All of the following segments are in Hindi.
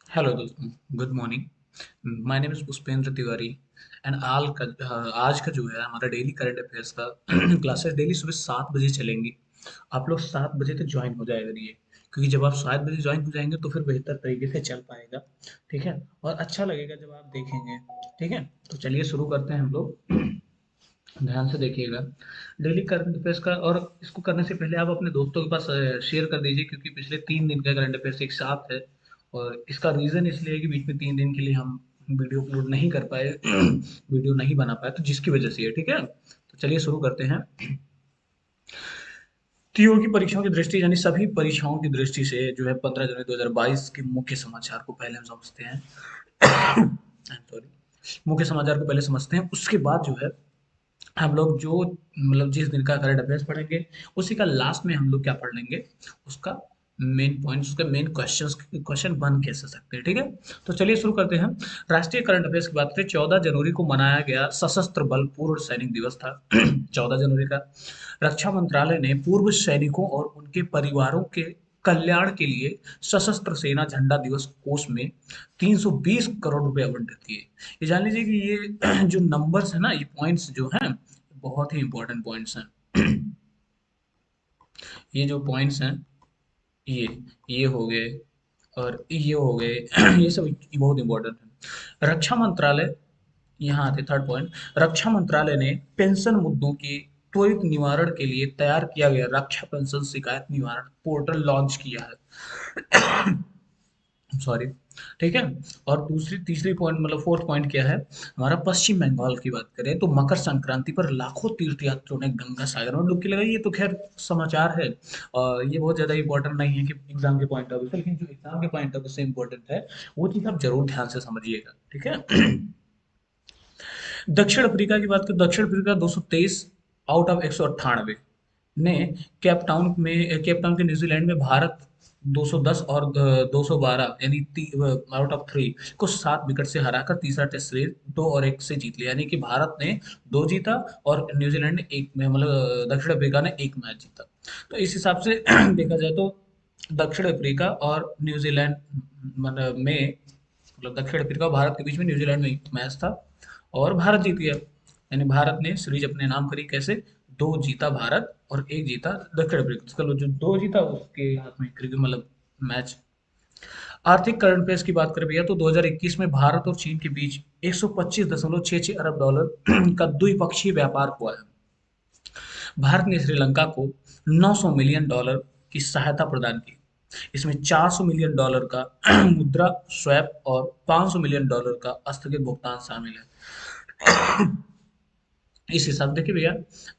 हेलो दोस्तों, good morning. My name is Pushpendra Tiwari and आज का जो है हमारा डेली करंट अफेयर्स का क्लासेस डेली सुबह 7 बजे चलेंगी। आप लोग 7 बजे तक ज्वाइन हो जाएगा ये, क्योंकि जब आप 7 बजे ज्वाइन हो जाएंगे तो फिर बेहतर तरीके से चल पाएगा। ठीक है, और अच्छा लगेगा जब आप देखेंगे। ठीक है, तो चलिए शुरू करते हैं हम लोग। ध्यान से देखिएगा डेली करंट अफेयर्स का। और इसको करने से पहले आप अपने दोस्तों के पास शेयर कर दीजिए, क्योंकि पिछले 3 दिन का करंट अफेयर्स एक साथ है। और इसका रीज़न इसलिए है कि बीच में 3 दिन के लिए हम वीडियो अपलोड नहीं कर पाए, वीडियो नहीं बना पाए, तो जिसकी वजह से है। ठीक है, तो चलिए शुरू करते हैं। टीओ की परीक्षाओं की दृष्टि, यानी सभी परीक्षाओं की दृष्टि से जो है 15 जनवरी 2022 के मुख्य समाचार को पहले हम समझते हैं। सॉरी, मुख्य समाचार को पहले समझते हैं, उसके बाद जो है हम लोग जो मतलब जिस दिन का करंट अफेयर्स पढ़ेंगे उसी का लास्ट में हम लोग क्या पढ़ लेंगे, उसका मेन पॉइंट्स, उसका मेन क्वेश्चन बन कैसे सकते हैं। ठीक है, तो चलिए शुरू करते हैं। राष्ट्रीय करंट अफेयर्स की बात करें, 14 जनवरी को मनाया गया सशस्त्र बल पूर्व सैनिक दिवस था। 14 जनवरी का रक्षा मंत्रालय ने पूर्व सैनिकों और उनके परिवारों के कल्याण के लिए सशस्त्र सेना झंडा दिवस कोष में 320 करोड़ रुपए आवंटित किए। ये जान लीजिए कि ये जो नंबर्स है ना, ये पॉइंट्स जो हैं, बहुत ही इंपॉर्टेंट पॉइंट्स हैं। ये जो पॉइंट्स हैं, ये ये हो गए और ये हो गए। ये सब बहुत इंपॉर्टेंट है। रक्षा मंत्रालय, यहाँ आते थर्ड पॉइंट। रक्षा मंत्रालय ने पेंशन मुद्दों के त्वरित निवारण के लिए तैयार किया गया रक्षा पेंशन शिकायत निवारण पोर्टल लॉन्च किया है। सॉरी। ठीक है, और दूसरी तीसरी पॉइंट मतलब फोर्थ पॉइंट क्या है हमारा, पश्चिम बंगाल की बात करें तो मकर संक्रांति पर लाखों तीर्थयात्रियों ने गंगा सागर में डुबकी लगाई। ये तो खैर समाचार है, और ये बहुत ज्यादा इंपॉर्टेंट नहीं है कि एग्जाम के पॉइंट ऑफ व्यू से, लेकिन जो एग्जाम के पॉइंट ऑफ व्यू से इंपॉर्टेंट है वो चीज आप जरूर ध्यान से समझिएगा। ठीक है। दक्षिण अफ्रीका की बात करें, दक्षिण अफ्रीका 223 आउट ऑफ 198 ने केप टाउन के न्यूजीलैंड में भारत 210 और 212 यानी आउट ऑफ 3 को 7 विकेट से हराकर तीसरा टेस्ट सीरीज 2-1 से जीत लिया। यानी कि भारत ने 2 जीता और न्यूजीलैंड ने एक में मतलब दक्षिण अफ्रीका ने एक मैच जीता। तो इस हिसाब से देखा जाए तो दक्षिण अफ्रीका और न्यूजीलैंड मतलब में मतलब दक्षिण अफ्रीका और भारत के बीच में न्यूजीलैंड में एक मैच था और भारत जीत गया। यानी भारत ने सीरीज अपने नाम करी। कैसे? 2 जीता भारत और एक जीता दक्षिण अफ्रीका। चलो, जो 2 जीता उसके हाथ में क्रिकेट मतलब मैच। आर्थिक करंट अफेयर्स की बात करें भैया तो 2021 में भारत और चीन के बीच 125.66 अरब डॉलर का द्विपक्षीय व्यापार हुआ है। भारत ने श्रीलंका को 900 मिलियन डॉलर की सहायता प्रदान की। इसमें 400 मिलियन डॉलर का मुद्रा स्वैप और 500 मिलियन डॉलर का स्थगित भुगतान शामिल है। इस हिसाब देखिए भैया,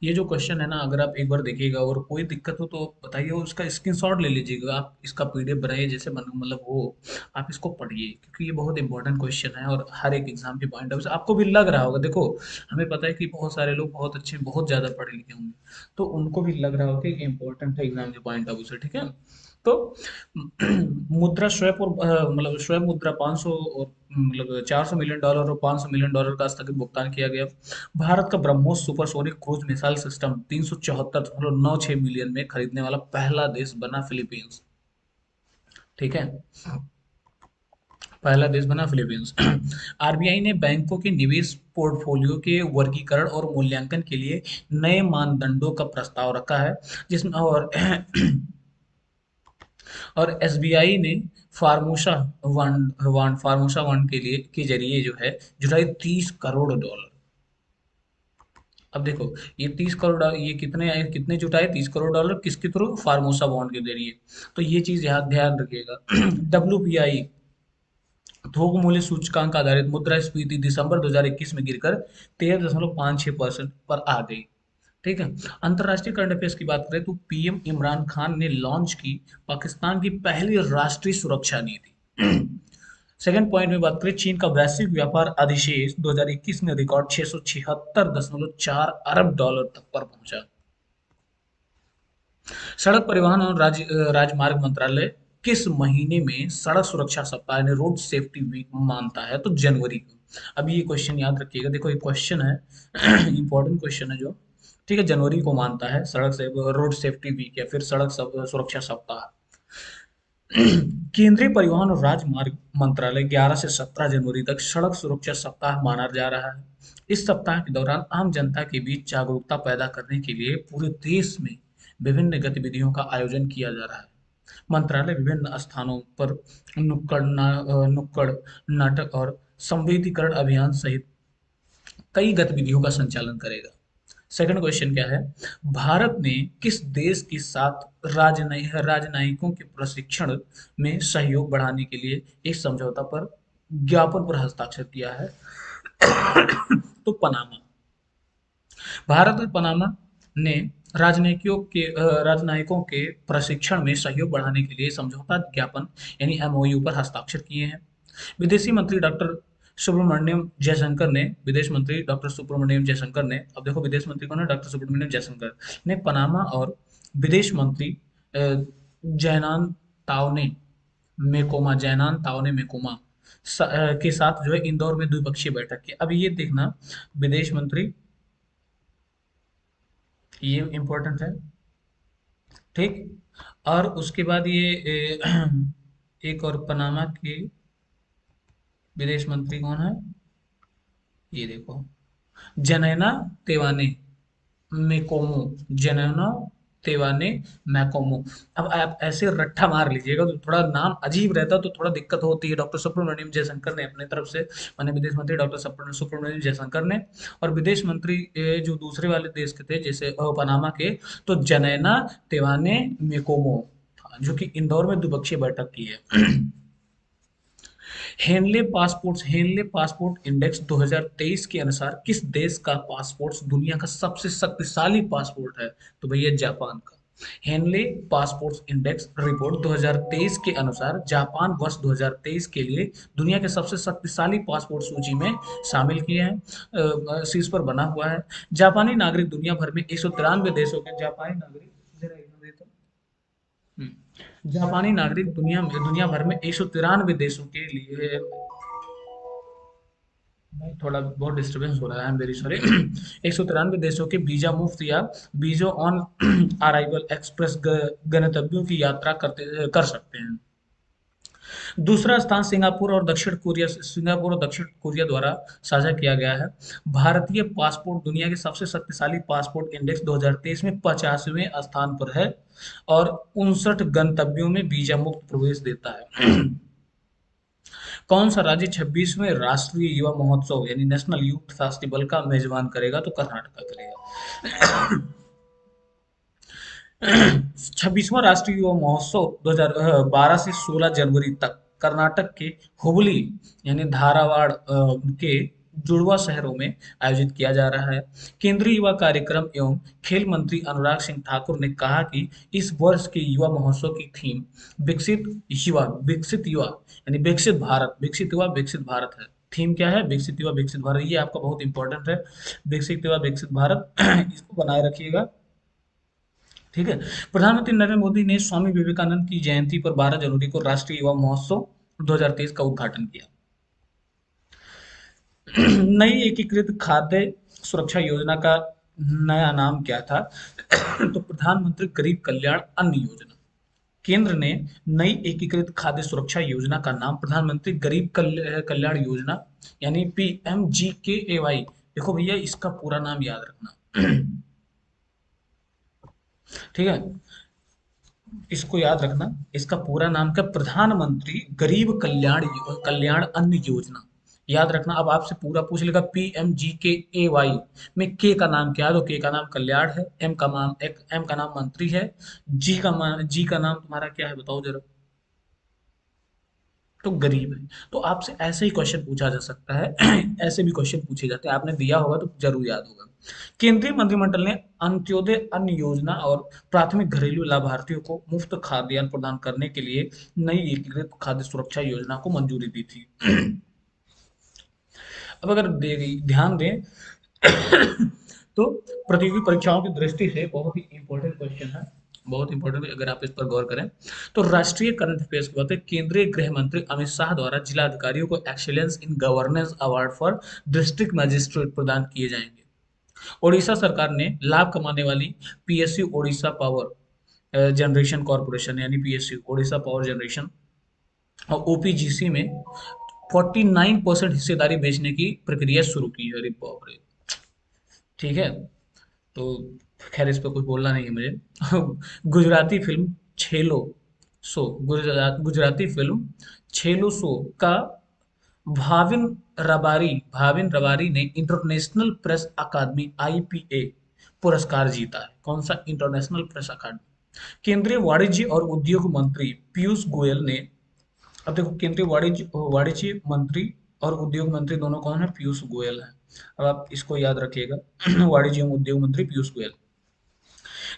ये जो क्वेश्चन है ना, अगर आप एक बार देखिएगा और कोई दिक्कत हो तो बताइए, उसका स्क्रीनशॉट ले लीजिएगा, आप इसका पीडीएफ बनाइए जैसे मतलब हो। आप इसको पढ़िए, क्योंकि ये बहुत इंपॉर्टेंट क्वेश्चन है और हर एक एग्जाम के पॉइंट ऑफ व्यू से आपको भी लग रहा होगा। देखो, हमें पता है कि बहुत सारे लोग बहुत अच्छे बहुत ज्यादा पढ़े लिखे होंगे, तो उनको भी लग रहा होगा कि इंपॉर्टेंट है एग्जाम के पॉइंट ऑफ व्यू से। ठीक है, तो मुद्रा स्वैप और मतलब स्वैप मुद्रा 500 और मतलब 400 मिलियन डॉलर और 500 मिलियन डॉलर का स्थगित भुगतान किया गया। भारत का BrahMos supersonic cruise missile system 374.96 million में खरीदने वाला पहला देश बना फिलीपींस। ठीक है, पहला देश बना फिलीपींस। आरबीआई ने बैंकों के निवेश पोर्टफोलियो के वर्गीकरण और मूल्यांकन के लिए नए मानदंडों का प्रस्ताव रखा है, जिसमें और एसबीआई ने फार्मोसा वन के लिए के जरिए जो है जुटाई 30 करोड़ डॉलर। अब देखो, ये 30 करोड़, ये कितने आए, कितने जुटाए 30 करोड़ डॉलर किसके थ्रू? फार्मोसा बॉन्ड के जरिए। तो ये चीज यहाँ ध्यान रखिएगा। डब्ल्यूपीआई थोक मूल्य सूचकांक आधारित मुद्रास्फीति दिसंबर 2021 में गिरकर 13.56% पर आ गई। ठीक है, अंतर्राष्ट्रीय करंट अफेयर्स की बात करें तो पीएम इमरान खान ने लॉन्च की पाकिस्तान की पहली राष्ट्रीय सुरक्षा नीति। सेकंड पॉइंट में बात करें, चीन का वैश्विक व्यापार अधिशेष 2021 में रिकॉर्ड 676.4 अरब डॉलर तक पर पहुंचा। सड़क परिवहन और राजमार्ग मंत्रालय किस महीने में सड़क सुरक्षा सप्ताह यानी रोड सेफ्टी वीक मानता है? तो जनवरी को। अब ये क्वेश्चन याद रखिएगा, देखो ये क्वेश्चन है, इंपॉर्टेंट क्वेश्चन है जो। ठीक है, जनवरी को मानता है सड़क से रोड सेफ्टी वीक या फिर सुरक्षा सप्ताह। केंद्रीय परिवहन और राजमार्ग मंत्रालय 11 से 17 जनवरी तक सड़क सुरक्षा सप्ताह मना जा रहा है। इस सप्ताह के दौरान आम जनता के बीच जागरूकता पैदा करने के लिए पूरे देश में विभिन्न गतिविधियों का आयोजन किया जा रहा है। मंत्रालय विभिन्न स्थानों पर नुक्कड़ नाटक और संवेदीकरण अभियान सहित कई गतिविधियों का संचालन करेगा। सेकंड क्वेश्चन क्या है? भारत ने किस देश के साथ राजनयिकों के प्रशिक्षण में सहयोग बढ़ाने के लिए एक समझौता पर ज्ञापन पर हस्ताक्षर किया है? तो पनामा। भारत और पनामा ने राजनयिकों के प्रशिक्षण में सहयोग बढ़ाने के लिए समझौता ज्ञापन यानी एमओयू पर हस्ताक्षर किए हैं। विदेशी मंत्री डॉक्टर सुब्रमण्यम जयशंकर ने विदेश मंत्री डॉक्टर सुब्रमण्यम जयशंकर ने अब देखो विदेश मंत्री कौन है? डॉक्टर सुब्रमण्यम जयशंकर ने पनामा और विदेश मंत्री जैनान तावने जैनान तावने मेकोमा के साथ जो है इंदौर में द्विपक्षीय बैठक की। अब ये देखना, विदेश मंत्री, ये इंपॉर्टेंट है, ठीक। और उसके बाद ये एक और पनामा के विदेश मंत्री कौन है? ये देखो, जनैना तेवाने मेकोमो, जनैना तेवाने मैकोमो। अब आप ऐसे रट्ठा मार लीजिएगा तो थोड़ा नाम अजीब रहता तो थोड़ा दिक्कत होती है। डॉक्टर सुब्रमण्यम जयशंकर ने अपने तरफ से, माने विदेश मंत्री डॉक्टर सुब्रमण्यम जयशंकर ने, और विदेश मंत्री जो दूसरे वाले देश के थे जैसे पनामा के, तो जनैना तेवाने मेकोमो, जो कि इंदौर में द्विपक्षीय बैठक की है। हेनले पासपोर्ट इंडेक्स 2023 के अनुसार किस देश का पासपोर्ट दुनिया का सबसे शक्तिशाली पासपोर्ट है? तो भैया जापान का। हेनले पासपोर्ट इंडेक्स रिपोर्ट 2023 के अनुसार जापान वर्ष 2023 के लिए दुनिया के सबसे शक्तिशाली पासपोर्ट सूची में शामिल किए हैं, शीर्ष पर बना हुआ है। जापानी नागरिक दुनिया भर में 193 देशों के जापानी नागरिक, जरा इधर देखो। जापानी नागरिक दुनिया भर में 193 देशों के लिए, थोड़ा बहुत डिस्टरबेंस हो रहा है, आई एम वेरी सॉरी। 193 देशों के वीजा मुफ्त या वीजा ऑन अराइवल एक्सप्रेस गंतव्यों की यात्रा कर सकते हैं। दूसरा स्थान सिंगापुर और दक्षिण कोरिया द्वारा साझा किया गया है। भारतीय पासपोर्ट दुनिया के सबसे शक्तिशाली पासपोर्ट इंडेक्स 2023 में 50वें स्थान पर है और 59 गंतव्यों में वीजा मुक्त प्रवेश देता है। कौन सा राज्य 26वें राष्ट्रीय युवा महोत्सव यानी नेशनल यूथ फेस्टिवल का मेजबान करेगा? तो कर्नाटका करेगा। 26वां राष्ट्रीय युवा महोत्सव 2012 से 16 जनवरी तक कर्नाटक के हुबली यानी धारावाड़ के जुड़वा शहरों में आयोजित किया जा रहा है। केंद्रीय युवा कार्यक्रम एवं खेल मंत्री अनुराग सिंह ठाकुर ने कहा कि इस वर्ष के युवा महोत्सव की थीम विकसित युवा यानी विकसित भारत है। थीम क्या है? विकसित युवा विकसित भारत। ये आपका बहुत इंपॉर्टेंट है, विकसित युवा विकसित भारत। इसको बनाए रखिएगा, ठीक है। प्रधानमंत्री नरेंद्र मोदी ने स्वामी विवेकानंद की जयंती पर 12 जनवरी को राष्ट्रीय युवा महोत्सव 2023 का उद्घाटन किया। नई एकीकृत खाद्य सुरक्षा योजना का नया नाम क्या था? तो प्रधानमंत्री गरीब कल्याण अन्न योजना। केंद्र ने नई एकीकृत खाद्य सुरक्षा योजना का नाम प्रधानमंत्री गरीब कल्याण योजना यानी PMGKAY, देखो भैया इसका पूरा नाम याद रखना। ठीक है, इसको याद रखना, इसका पूरा नाम क्या? प्रधानमंत्री गरीब कल्याण अन्न योजना। याद रखना। अब आपसे पूरा पूछ लेगा PMGKAY में के का नाम क्या है? तो के का नाम कल्याण है, एम का नाम मंत्री है, जी का नाम तुम्हारा क्या है बताओ जरा? तो गरीब है। तो आपसे ऐसे ही क्वेश्चन पूछा जा सकता है। ऐसे भी क्वेश्चन पूछे जाते हैं, आपने दिया होगा तो जरूर याद होगा। केंद्रीय मंत्रिमंडल ने अंत्योदय अन्न योजना और प्राथमिक घरेलू लाभार्थियों को मुफ्त खाद्यान्न प्रदान करने के लिए नई एकीकृत खाद्य सुरक्षा योजना को मंजूरी दी थी। अब अगर ध्यान दें तो प्रतियोगी परीक्षाओं की दृष्टि से बहुत ही इंपॉर्टेंट क्वेश्चन है, बहुत इंपॉर्टेंट है। अगर आप इस पर गौर करें तो राष्ट्रीय करंट अफेयर्स की बात है। केंद्रीय गृह मंत्री अमित शाह द्वारा जिला अधिकारियों को excellence in governance award for district magistrate प्रदान किए जाएंगे। ओडिशा सरकार ने लाभ कमाने वाली PSU Odisha power generation corporation यानी पीएसयू, ओडिशा पावर जनरेशन, और ओपीजीसी में 49% हिस्सेदारी बेचने की प्रक्रिया शुरू की है। अरे बाप रे! ठीक है, तो खैर इस पे कुछ बोलना नहीं है मुझे। गुजराती फिल्म छेलो गुजराती फिल्म छेलो सो का भाविन भाविन रबारी ने इंटरनेशनल प्रेस अकादमी आईपीए पुरस्कार जीता है। कौन सा इंटरनेशनल प्रेस अकादमी? केंद्रीय वाणिज्य और उद्योग मंत्री पीयूष गोयल ने, अब देखो केंद्रीय वाणिज्य वाणिज्य मंत्री और उद्योग मंत्री दोनों कौन है? पीयूष गोयल है। अब आप इसको याद रखिएगा। वाणिज्य एवं उद्योग मंत्री पीयूष गोयल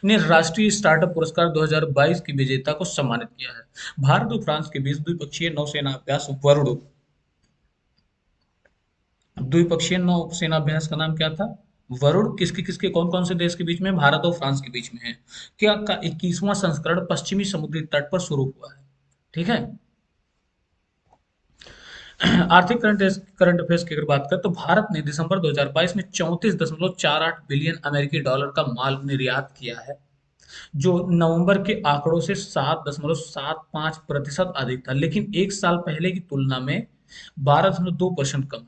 ने राष्ट्रीय स्टार्टअप पुरस्कार 2022 की विजेता को सम्मानित किया है। भारत और फ्रांस के बीच द्विपक्षीय नौसेना अभ्यास वरुण, द्विपक्षीय नौसेना अभ्यास का नाम क्या था? वरुण। किसके किसके कौन कौन से देश के बीच में? भारत और फ्रांस के बीच में है। क्या का 21वां संस्करण पश्चिमी समुद्री तट पर शुरू हुआ है। ठीक है। आर्थिक करंट अफेयर्स की अगर बात करें तो भारत ने दिसंबर 2022 में 34.48 बिलियन अमेरिकी डॉलर का माल निर्यात किया है, जो नवंबर के आंकड़ों से 7.75% अधिक था, लेकिन एक साल पहले की तुलना में 12.2% कम है।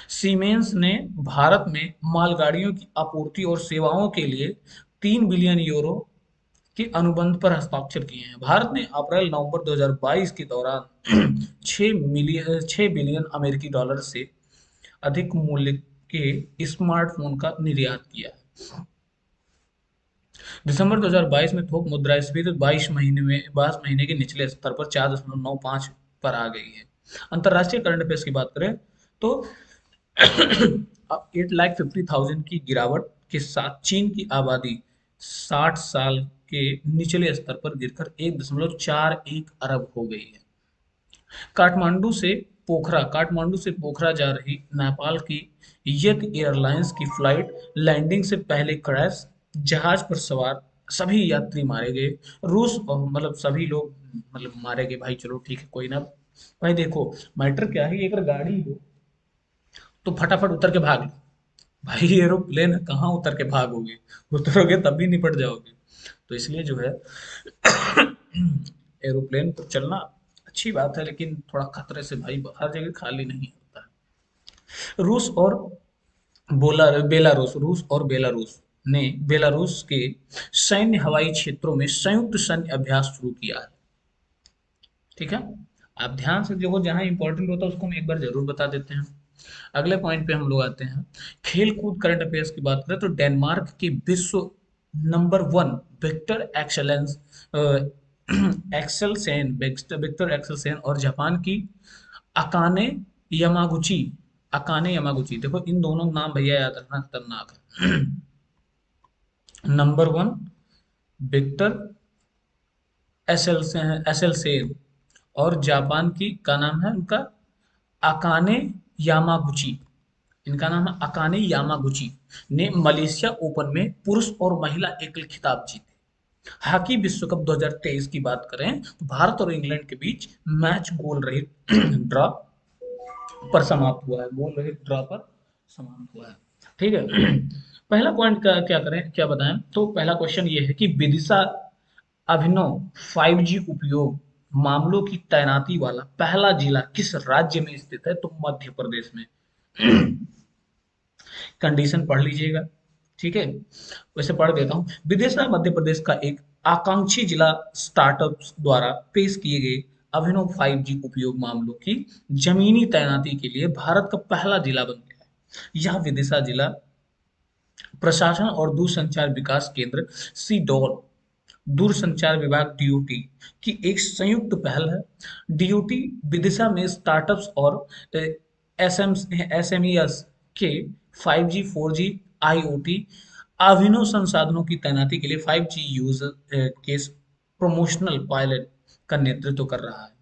सीमेंस ने भारत में मालगाड़ियों की आपूर्ति और सेवाओं के लिए 3 बिलियन यूरो के अनुबंध पर हस्ताक्षर किए हैं। भारत ने अप्रैल नवंबर 2022 के दौरान 6 बिलियन अमेरिकी डॉलर से अधिक मूल्य के स्मार्टफोन का निर्यात किया है। दिसंबर 2022 में थोक मुद्रास्फीति 22 महीने के निचले स्तर पर 4.95 पर आ गई है। अंतर्राष्ट्रीय करंट अफेयर्स की बात करें तो 8,50,000 की गिरावट के साथ चीन की आबादी 60 साल के निचले स्तर पर गिरकर 1.41 अरब हो गई है। काठमांडू से पोखरा जा रही नेपाल की यत एयरलाइंस की फ्लाइट लैंडिंग से पहले क्रैश, जहाज पर सवार सभी यात्री मारे गए। मतलब सभी लोग मतलब मारे गए। भाई चलो ठीक है, कोई ना। भाई देखो मैटर क्या है, अगर गाड़ी हो तो फटाफट उतर के भाग लो। भाई एरोप्लेन है, कहाँ उतर के भागोगे? उतरोगे तब भी निपट जाओगे। तो इसलिए जो है एरोप्लेन पर चलना अच्छी बात है, लेकिन थोड़ा खतरे से भाई हर जगह खाली नहीं होता है। रूस और रूस और बेलारूस ने बेलारूस के सैन्य हवाई क्षेत्रों में संयुक्त सैन्य अभ्यास शुरू किया है। ठीक है, आप ध्यान से देखो, जहां इंपॉर्टेंट होता है उसको हम एक बार जरूर बता देते हैं। अगले पॉइंट पे हम लोग आते हैं। खेल कूद करंट अफेयर्स की बात करें तो डेनमार्क की विश्व number 1 Victor Axelsen Victor Axelsen और जापान की अकाने यमागुची अकाने यमागुची, देखो इन दोनों नाम भैया याद रखना, खतरनाक है। नंबर 1 विक्टर एसएल सेन और जापान की का नाम है उनका अकाने यामागुची। इनका नाम है अकाने यामागुची, ने मलेशिया ओपन में पुरुष और महिला एकल खिताब जीते। हॉकी विश्व कप 2023 की बात करें तो भारत और इंग्लैंड के बीच मैच गोल रहित ड्रॉ पर समाप्त हुआ है। गोल रहित ड्रॉ पर समाप्त हुआ है। ठीक है। पहला पॉइंट का क्या करें, क्या बताएं, तो पहला क्वेश्चन ये है कि विदिशा अभिनव 5G उपयोग मामलों की तैनाती वाला पहला जिला किस राज्य में स्थित है? तो मध्य प्रदेश में। कंडीशन पढ़ लीजिएगा। ठीक है, वैसे पढ़ देता हूं। विदिशा मध्य प्रदेश का एक आकांक्षी जिला स्टार्टअप द्वारा पेश किए गए अभिनव 5G उपयोग मामलों की जमीनी तैनाती के लिए भारत का पहला जिला बन गया है। यह विदिशा जिला प्रशासन और दूरसंचार विकास केंद्र सीडॉल, दूरसंचार विभाग डीओटी की एक संयुक्त पहल है। डीओटी विदिशा में स्टार्टअप्स और एसएमईएस के 5G 4G आईओटी अभिनव संसाधनों की तैनाती के लिए 5G user case promotional pilot का नेतृत्व कर रहा है।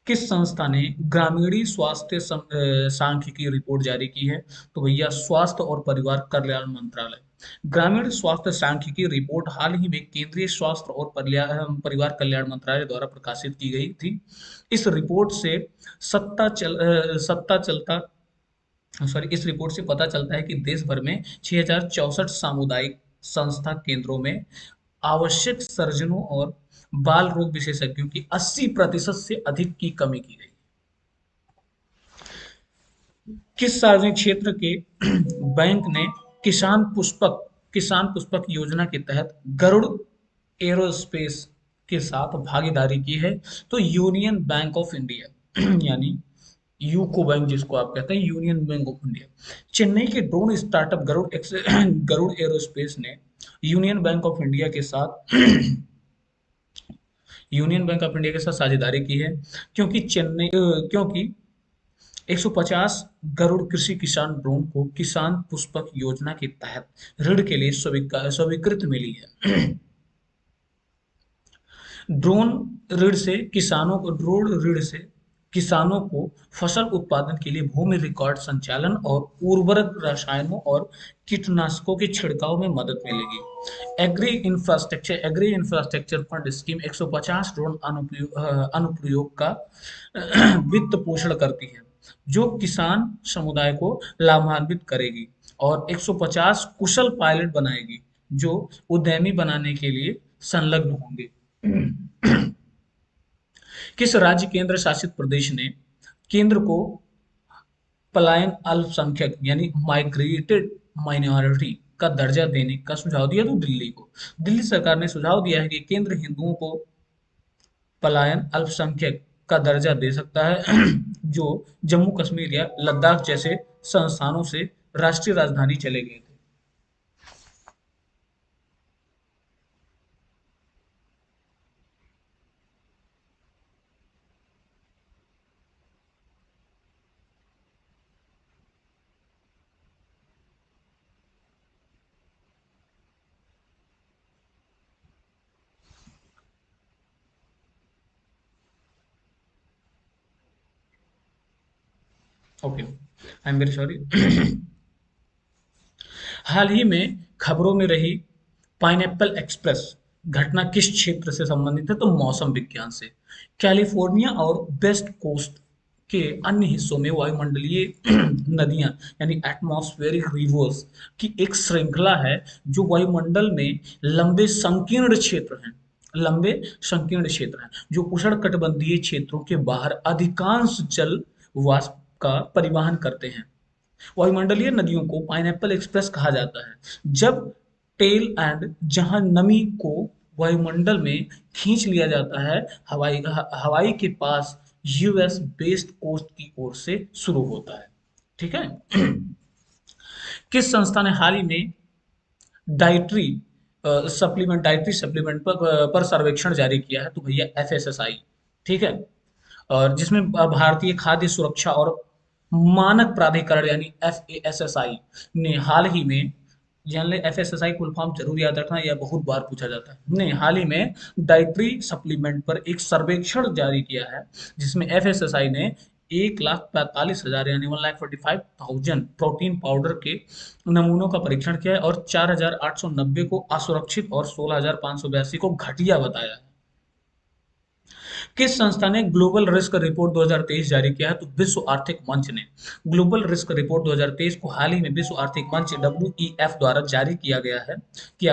किस संस्था ने ग्रामीण स्वास्थ्य सांख्यिकी रिपोर्ट जारी की है? तो भैया स्वास्थ्य और परिवार कल्याण मंत्रालय। ग्रामीण स्वास्थ्य सांख्यिकी रिपोर्ट हाल ही में केंद्रीय स्वास्थ्य और परिवार कल्याण मंत्रालय द्वारा प्रकाशित की गई थी। इस रिपोर्ट से सत्ता चलता सॉरी इस रिपोर्ट से पता चलता है कि देश भर में 6,064 सामुदायिक संस्था केंद्रों में आवश्यक सर्जनों और बाल रोग विशेषज्ञों की 80% से अधिक की कमी की गई। किस सार्वजनिक क्षेत्र के बैंक ने किसान पुष्पक योजना के तहत गरुड़ एरोस्पेस के साथ भागीदारी की है? तो यूनियन बैंक ऑफ इंडिया यानी यूको बैंक जिसको आप कहते हैं, union bank of India. Chennai के ड्रोन स्टार्टअप गरुड़ एरोस्पेस ने यूनियन बैंक ऑफ इंडिया के साथ यूनियन बैंक ऑफ इंडिया के साथ साझेदारी की है, क्योंकि 150 करोड़ कृषि किसान ड्रोन को किसान पुष्पक योजना के तहत ऋण के लिए स्वीकृत मिली है। ड्रोन ड्रोन ऋण से किसानों को फसल उत्पादन के लिए भूमि रिकॉर्ड संचालन और उर्वरक रसायनों और कीटनाशकों के छिड़काव में मदद मिलेगी। Agri infrastructure fund scheme 150 drone अनुप्रयोग का वित्त पोषण करती है, जो किसान समुदाय को लाभान्वित करेगी और 150 कुशल पायलट बनाएगी, जो उद्यमी बनाने के लिए संलग्न होंगे। किस राज्य केंद्र शासित प्रदेश ने केंद्र को पलायन अल्पसंख्यक यानी माइग्रेटेड माइनॉरिटी का दर्जा देने का सुझाव दिया? तो दिल्ली को। दिल्ली सरकार ने सुझाव दिया है कि केंद्र हिंदुओं को पलायन अल्पसंख्यक का दर्जा दे सकता है जो जम्मू कश्मीर या लद्दाख जैसे संस्थानों से राष्ट्रीय राजधानी चले गए थे। Okay, I am very sorry. हाल ही में खबरों में रही पाइनएप्पल एक्सप्रेस घटना किस क्षेत्र से संबंधित है? तो मौसम विज्ञान से। कैलिफोर्निया और वेस्ट कोस्ट के अन्य हिस्सों में वायुमंडलीय नदियां यानी एटमॉस्फेरिक रिवर्स की एक श्रृंखला है, जो वायुमंडल में लंबे संकीर्ण क्षेत्र हैं, जो उष्णकटिबंधीय क्षेत्रों के बाहर अधिकांश जल वाष्प का परिवहन करते हैं। वायुमंडलीय नदियों को पाइनएप्पल एक्सप्रेस कहा जाता है जब टेल एंड जहां नमी को वायुमंडल में खींच लिया जाता है, हवाई के पास यूएस वेस्ट कोस्ट की ओर से शुरू होता है। ठीक है। किस संस्था ने हाल ही में डाइटरी डाइटरी सप्लीमेंट पर सर्वेक्षण जारी किया है? तो भैया एफएसएसआई। ठीक है। और जिसमें भारतीय खाद्य सुरक्षा और मानक प्राधिकरण यानी एफएसएसआई ने हाल ही में, जान ले एफएसएसआई फुल फॉर्म जरूर याद रखना, यह बहुत बार पूछा जाता है, ने हाल ही में डाइटरी सप्लीमेंट पर एक सर्वेक्षण जारी किया है, जिसमें एफएसएसआई ने 1,45,000 यानी 1,45,000 प्रोटीन पाउडर के नमूनों का परीक्षण किया है और 4,890 को असुरक्षित और 16,582 को घटिया बताया है। किस संस्था ने ग्लोबल रिस्क रिपोर्ट 2023 जारी किया है? तो विश्व आर्थिक मंच ने ग्लोबल रिस्क रिपोर्ट 2023 को हाल ही में विश्व आर्थिक मंच डब्ल्यूईएफ द्वारा जारी किया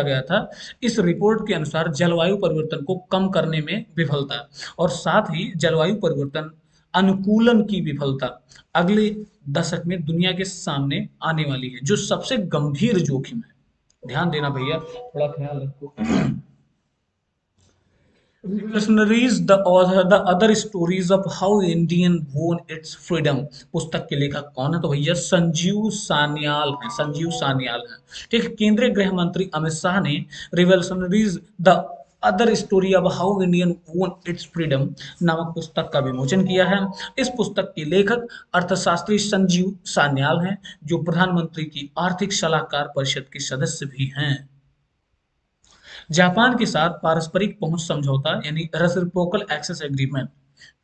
गया था। इस रिपोर्ट के अनुसार जलवायु परिवर्तन को कम करने में विफलता और साथ ही जलवायु परिवर्तन अनुकूलन की विफलता अगले दशक में दुनिया के सामने आने वाली है, जो सबसे गंभीर जोखिम है। ध्यान देना भैया, थोड़ा ख्याल रखो। Revolutionaries, the other stories of how Indian won its freedom पुस्तक के लेखक कौन है? तो भैया संजीव सान्याल हैं। ठीक है। केंद्रीय गृह मंत्री अमित शाह ने revolutionaries the other story of how Indian वोन इट्स फ्रीडम नामक पुस्तक का विमोचन किया है। इस पुस्तक के लेखक अर्थशास्त्री संजीव सान्याल हैं, जो प्रधानमंत्री की आर्थिक सलाहकार परिषद के सदस्य भी हैं। जापान के साथ पारस्परिक पहुंच समझौता यानी रेसिप्रोकल एक्सेस एग्रीमेंट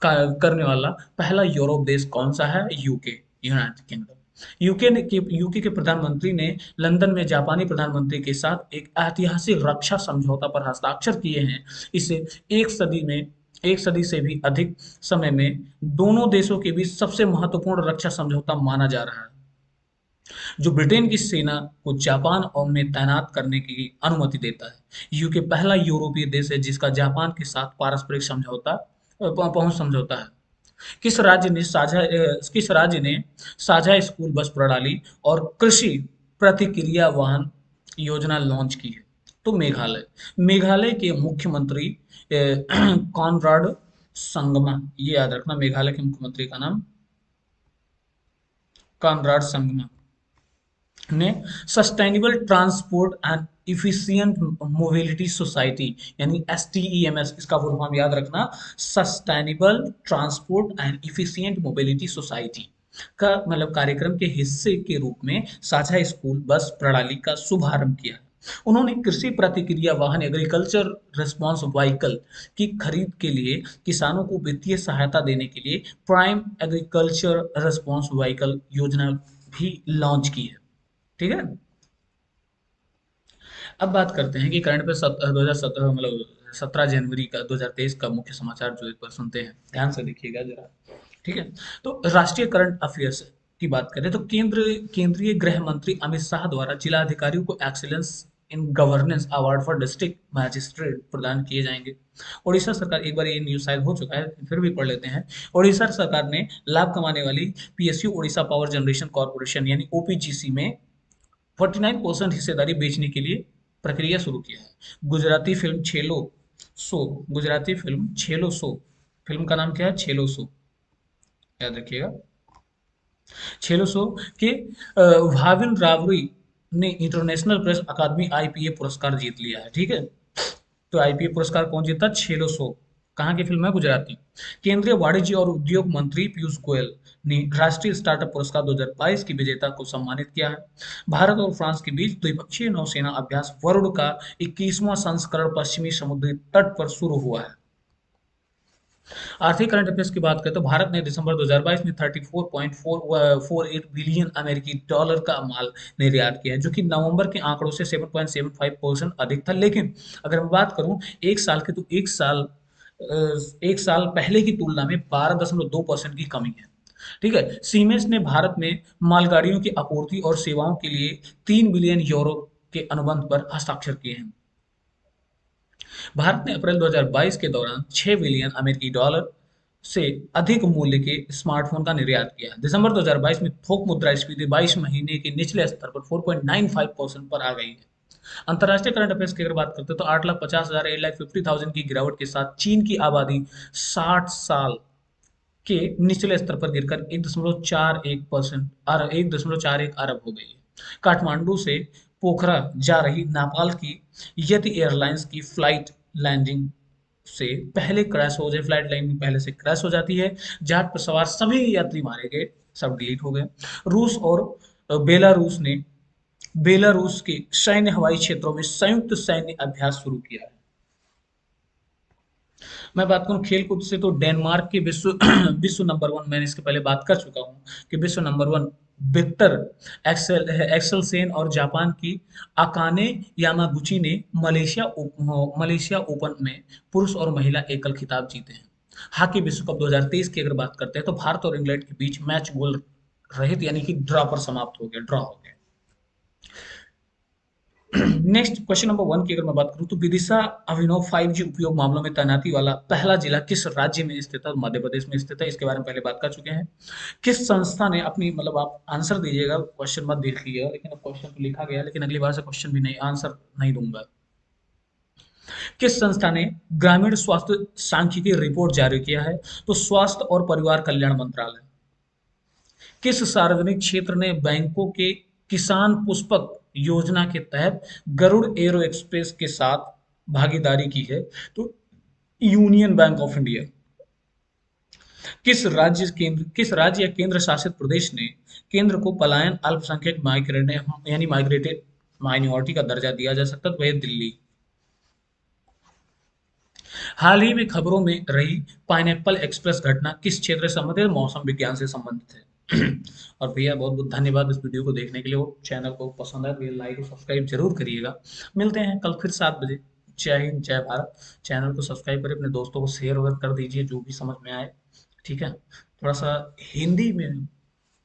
करने वाला पहला यूरोप देश कौन सा है? UK, United kingdom. यूके के प्रधानमंत्री ने लंदन में जापानी प्रधानमंत्री के साथ एक ऐतिहासिक रक्षा समझौता पर हस्ताक्षर किए हैं। इसे एक सदी से भी अधिक समय में दोनों देशों के बीच सबसे महत्वपूर्ण रक्षा समझौता माना जा रहा है। जो ब्रिटेन की सेना को जापान और में तैनात करने की अनुमति देता है। यूके पहला यूरोपीय देश है जिसका जापान के साथ पारस्परिक समझौता पहुंच समझौता है। किस राज्य ने साझा स्कूल बस प्रणाली और कृषि प्रतिक्रिया वाहन योजना लॉन्च की है? तो मेघालय। मेघालय के मुख्यमंत्री कॉनराड संगमा, ये याद रखना, मेघालय के मुख्यमंत्री का नाम कॉनराड संगमा ने sustainable transport and efficient mobility society यानी STEMS, इसका फुल फॉर्म याद रखना, sustainable transport and efficient mobility society का मतलब कार्यक्रम के हिस्से के रूप में साझा स्कूल बस प्रणाली का शुभारंभ किया। उन्होंने कृषि प्रतिक्रिया वाहन एग्रीकल्चर रिस्पॉन्स व्हीकल की खरीद के लिए किसानों को वित्तीय सहायता देने के लिए प्राइम एग्रीकल्चर रिस्पॉन्स व्हीकल योजना भी लॉन्च की है। ठीक है। अब बात करते हैं कि करंट पे 2017 मतलब 17 जनवरी का 2023 का मुख्य समाचार जो एक बार सुनते हैं, ध्यान से देखिएगा जरा। ठीक है। तो राष्ट्रीय करंट अफेयर्स की बात करें तो केंद्रीय गृह मंत्री अमित शाह द्वारा जिला अधिकारियों को excellence in governance award for district magistrate प्रदान किए जाएंगे। उड़ीसा सरकार, एक बार ये न्यूज शायद हो चुका है फिर भी पढ़ लेते हैं। उड़ीसा सरकार ने लाभ कमाने वाली PSU Orissa power generation corporation यानी OPGC में 49% हिस्सेदारी बेचने के लिए प्रक्रिया शुरू किया है। गुजराती फिल्म छेलो सो, फिल्म का नाम क्या है? छेलो सो, याद रखिएगा। छेलो सो के भाविन रावरी ने इंटरनेशनल प्रेस अकादमी IPA पुरस्कार जीत लिया है। ठीक है। तो IPA पुरस्कार कौन जीता? छेलो सो। कहाँ की फिल्म है? गुजराती। केंद्रीय वाणिज्य और उद्योग मंत्री पीयूष गोयल ने राष्ट्रीय स्टार्टअप पुरस्कार 2022 की विजेता को सम्मानित किया है। भारत और फ्रांस के बीच द्विपक्षीय नौसेना अभ्यास वरुण का 21वां संस्करण पश्चिमी समुद्री तट पर शुरू हुआ है। आर्थिक करंट अफेयर्स की बात करें तो भारत ने दिसंबर 2022 में 34.48 बिलियन अमेरिकी डॉलर का माल निर्यात किया है, जो कि नवंबर के आंकड़ों से 7.75% अधिक था। लेकिन अगर मैं बात करूं एक साल की, तो एक साल पहले की तुलना में 12.2% की कमी है। ठीक है। सीमेंस ने भारत में मालगाड़ियों की आपूर्ति और सेवाओं के लिए 3 बिलियन यूरो के अनुबंध पर हस्ताक्षर किए हैं। भारत ने अप्रैल 2022 के दौरान 6 बिलियन अमेरिकी डॉलर से अधिक मूल्य के स्मार्टफोन का निर्यात किया। दिसंबर 2022 में थोक मुद्रास्फीति 22 महीने के निचले स्तर पर 4.95% पर आ गई है। अंतर्राष्ट्रीय करंट अफेयर्स की अगर बात करते हैं तो 8,50,000 8,50,000 की गिरावट के साथ चीन की आबादी 60 साल के निचले स्तर पर गिरकर 1.41 अरब हो गई है। काठमांडू से पोखरा जा रही नेपाल की यति एयरलाइंस की फ्लाइट लाइन पहले से क्रैश हो जाती है। जहाज पर सवार सभी यात्री मारे गए, सब डिलीट हो गए। रूस और बेलारूस ने बेलारूस के सैन्य हवाई क्षेत्रों में संयुक्त सैन्य अभ्यास शुरू किया है। मैं बात करूं खेल कूद से तो डेनमार्क के विश्व विश्व नंबर वन, मैंने इसके पहले बात कर चुका हूं कि विश्व number one Victor Axelsen और जापान की अकाने यामागुची ने मलेशिया ओपन में पुरुष और महिला एकल खिताब जीते हैं। हॉकी विश्व कप 2023 की अगर बात करते हैं तो भारत और इंग्लैंड के बीच मैच गोल रहित यानी कि ड्रॉ पर समाप्त हो गया, ड्रॉ हो गया। नेक्स्ट क्वेश्चन नंबर 1 की अगर मैं बात करूं तो विदिशा अभिनव 5G उपयोग मामलों में तैनाती वाला पहला जिला किस राज्य में स्थित है? मध्य प्रदेश में स्थित है। इसके बारे में पहले बात कर चुके हैं। किस संस्था ने अपनी, मतलब आप आंसर दीजिएगा, क्वेश्चन मत देखिएगा, लेकिन अब क्वेश्चन तो लिखा गया है, लेकिन अगली बार से क्वेश्चन भी नहीं, आंसर नहीं दूंगा। किस संस्था ने ग्रामीण स्वास्थ्य सांख्यिकी रिपोर्ट जारी किया है? तो स्वास्थ्य और परिवार कल्याण मंत्रालय। किस सार्वजनिक क्षेत्र ने बैंकों के किसान पुष्पक योजना के तहत गरुड़ एरो एक्सप्रेस के साथ भागीदारी की है? तो यूनियन बैंक ऑफ इंडिया। किस राज्य या केंद्र शासित प्रदेश ने केंद्र को पलायन अल्पसंख्यक माइग्रेट यानी माइग्रेटेड माइनॉरिटी का दर्जा दिया जा सकता है? तो वह दिल्ली। हाल ही में खबरों में रही पाइनएप्पल एक्सप्रेस घटना किस क्षेत्र से संबंधित है? मौसम विज्ञान से संबंधित है। और भैया बहुत बहुत धन्यवाद इस वीडियो को देखने के लिए। और चैनल को पसंद है तो लाइक और सब्सक्राइब जरूर करिएगा। मिलते हैं कल फिर 7 बजे। जय हिंद, जय भारत। चैनल को सब्सक्राइब करें, अपने दोस्तों को शेयर वगैरह कर दीजिए जो भी समझ में आए। ठीक है। थोड़ा सा हिंदी में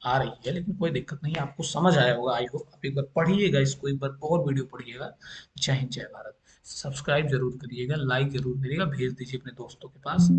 आ रही है, लेकिन कोई दिक्कत नहीं है, आपको समझ आया होगा। आई होप आप एक बार पढ़िएगा इसको, एक बार और वीडियो पढ़िएगा। जय हिंद जय भारत। सब्सक्राइब जरूर करिएगा, लाइक जरूर करिएगा, भेज दीजिए अपने दोस्तों के पास।